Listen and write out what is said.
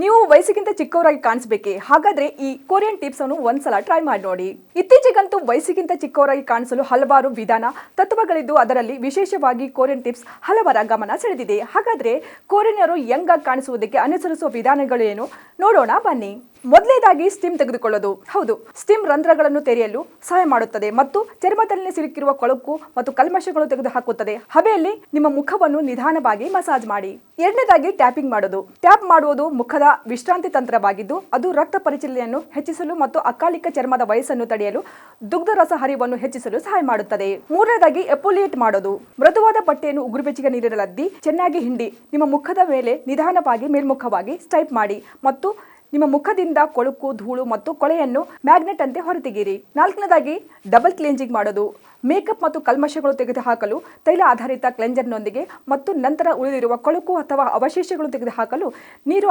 ನೀವು ವಯಸ್ಸಿಗಿಂತ ಚಿಕ್ಕವರಾಗಿ ಕಾಣಿಸಬೇಕೆ? ಹಾಗಾದ್ರೆ ಈ ಕೊರಿಯನ್ ಟಿಪ್ಸ್ ಅನ್ನು ಒಂದ್ಸಲ ಟ್ರೈ ಮಾಡಿ ನೋಡಿ. ಇತ್ತೀಚೆಗಂತೂ ವಯಸ್ಸಿಗಿಂತ ಚಿಕ್ಕವರಾಗಿ ಕಾಣಿಸಲು ಹಲವಾರು ವಿಧಾನ ತತ್ವಗಳಿದ್ದು ಅದರಲ್ಲಿ ವಿಶೇಷವಾಗಿ ಕೊರಿಯನ್ ಟಿಪ್ಸ್ ಹಲವರ ಗಮನ ಸೆಳೆದಿದೆ. ಹಾಗಾದ್ರೆ ಕೊರಿಯನ್ನರು ಯಂಗ್ ಆಗಿ ಕಾಣಿಸುವುದಕ್ಕೆ ಅನುಸರಿಸುವ ವಿಧಾನಗಳು ಏನು ನೋಡೋಣ ಬನ್ನಿ. ಮೊದಲನೇದಾಗಿ ಸ್ಟಿಮ್ ತೆಗೆದುಕೊಳ್ಳೋದು. ಹೌದು, ಸ್ಟಿಮ್ ರಂಧ್ರಗಳನ್ನು ತೆರೆಯಲು ಸಹಾಯ ಮಾಡುತ್ತದೆ ಮತ್ತು ಚರ್ಮದಲ್ಲಿ ಸಿಲುಕಿರುವ ಕೊಳಕು ಮತ್ತು ಕಲ್ಮಶಗಳು ತೆಗೆದುಹಾಕುತ್ತದೆ. ಹಬೆಯಲ್ಲಿ ನಿಮ್ಮ ಮುಖವನ್ನು ನಿಧಾನವಾಗಿ ಮಸಾಜ್ ಮಾಡಿ. ಎರಡನೇದಾಗಿ ಟ್ಯಾಪಿಂಗ್ ಮಾಡೋದು. ಟ್ಯಾಪ್ ಮಾಡುವುದು ಮುಖದ ವಿಶ್ರಾಂತಿ ತಂತ್ರವಾಗಿದ್ದು ಅದು ರಕ್ತ ಪರಿಚಲನೆಯನ್ನು ಹೆಚ್ಚಿಸಲು ಮತ್ತು ಅಕಾಲಿಕ ಚರ್ಮದ ವಯಸ್ಸನ್ನು ತಡೆಯಲು ದುಗ್ಧ ರಸ ಹರಿವನ್ನು ಹೆಚ್ಚಿಸಲು ಸಹಾಯ ಮಾಡುತ್ತದೆ. ಮೂರನೇದಾಗಿ ಎಪುಲಿಯೇಟ್ ಮಾಡೋದು. ಮೃದುವಾದ ಬಟ್ಟೆಯನ್ನು ಉಗುರುಬೆಚ್ಚಗೆ ನೀರಿನಲ್ಲಿ ಅದ್ದಿ ಚೆನ್ನಾಗಿ ಹಿಂಡಿ ನಿಮ್ಮ ಮುಖದ ಮೇಲೆ ನಿಧಾನವಾಗಿ ಮೇಲ್ಮುಖವಾಗಿ ಸ್ಟೈಪ್ ಮಾಡಿ ಮತ್ತು ನಿಮ್ಮ ಮುಖದಿಂದ ಕೊಳುಕು, ಧೂಳು ಮತ್ತು ಕೊಳೆಯನ್ನು ಮ್ಯಾಗ್ನೆಟ್ ಅಂತೆ ಹೊರತೆಗೆಯಿರಿ. ನಾಲ್ಕನೇದಾಗಿ ಡಬಲ್ ಕ್ಲೆನ್ಜಿಂಗ್ ಮಾಡೋದು. ಮೇಕಪ್ ಮತ್ತು ಕಲ್ಮಶಗಳು ತೆಗೆದುಹಾಕಲು ತೈಲ ಆಧಾರಿತ ಕ್ಲೆನ್ಜರ್ನೊಂದಿಗೆ ಮತ್ತು ನಂತರ ಉಳಿದಿರುವ ಕೊಳುಕು ಅಥವಾ ಅವಶೇಷಗಳು ತೆಗೆದುಹಾಕಲು ನೀರು